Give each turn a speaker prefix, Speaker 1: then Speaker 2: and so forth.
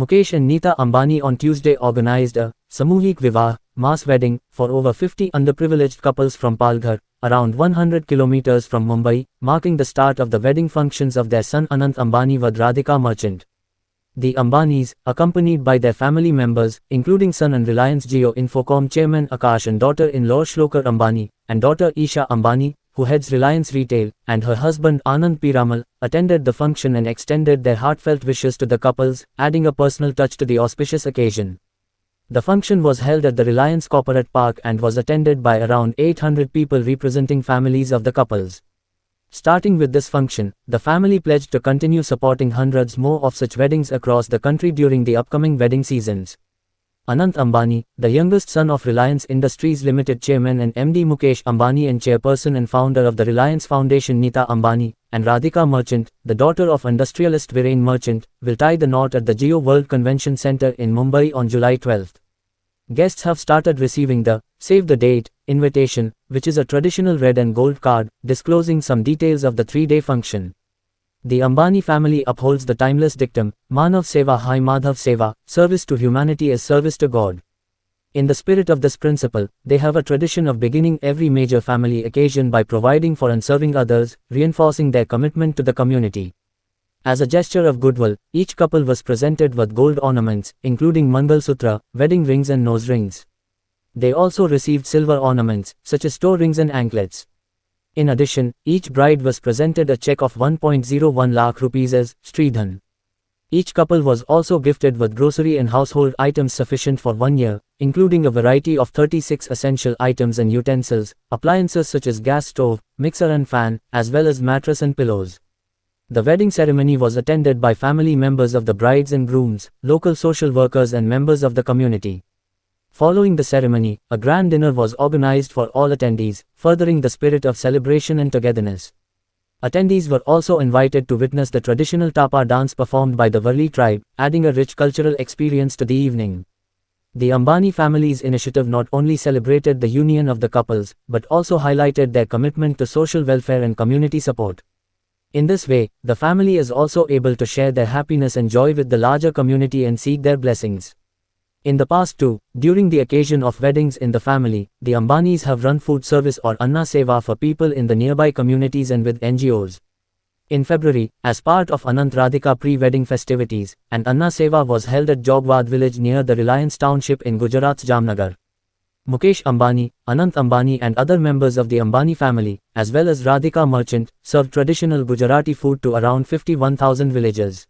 Speaker 1: Mukesh and Neeta Ambani on Tuesday organized a Samuhik Vivah mass wedding for over 50 underprivileged couples from Palghar, around 100 kilometers from Mumbai, marking the start of the wedding functions of their son Anant Ambani with Radhika Merchant. The Ambanis, accompanied by their family members, including son and Reliance Jio Infocom chairman Akash and daughter-in-law Shlokar Ambani, and daughter Isha Ambani, who heads Reliance Retail, and her husband Anand Piramal, attended the function and extended their heartfelt wishes to the couples, adding a personal touch to the auspicious occasion. The function was held at the Reliance Corporate Park and was attended by around 800 people representing families of the couples. Starting with this function, the family pledged to continue supporting hundreds more of such weddings across the country during the upcoming wedding seasons. Anant Ambani, the youngest son of Reliance Industries Limited chairman and MD Mukesh Ambani and chairperson and founder of the Reliance Foundation Neeta Ambani, and Radhika Merchant, the daughter of industrialist Viren Merchant, will tie the knot at the Jio World Convention Center in Mumbai on July 12. Guests have started receiving the "Save the Date" invitation, which is a traditional red and gold card, disclosing some details of the three-day function. The Ambani family upholds the timeless dictum, Manav Seva Hai Madhav Seva, service to humanity is service to God. In the spirit of this principle, they have a tradition of beginning every major family occasion by providing for and serving others, reinforcing their commitment to the community. As a gesture of goodwill, each couple was presented with gold ornaments, including Mangal Sutra, wedding rings and nose rings. They also received silver ornaments, such as toe rings and anklets. In addition, each bride was presented a check of 1.01 lakh rupees as Sridhan. Each couple was also gifted with grocery and household items sufficient for 1 year, including a variety of 36 essential items and utensils, appliances such as gas stove, mixer and fan, as well as mattress and pillows. The wedding ceremony was attended by family members of the brides and grooms, local social workers and members of the community. Following the ceremony, a grand dinner was organized for all attendees, furthering the spirit of celebration and togetherness. Attendees were also invited to witness the traditional Tapa dance performed by the Varli tribe, adding a rich cultural experience to the evening. The Ambani family's initiative not only celebrated the union of the couples, but also highlighted their commitment to social welfare and community support. In this way, the family is also able to share their happiness and joy with the larger community and seek their blessings. In the past too, during the occasion of weddings in the family, the Ambanis have run food service or Anna Seva for people in the nearby communities and with NGOs. In February, as part of Anant Radhika pre-wedding festivities, an Anna Seva was held at Jogwad village near the Reliance township in Gujarat's Jamnagar. Mukesh Ambani, Anant Ambani and other members of the Ambani family, as well as Radhika Merchant, served traditional Gujarati food to around 51,000 villagers.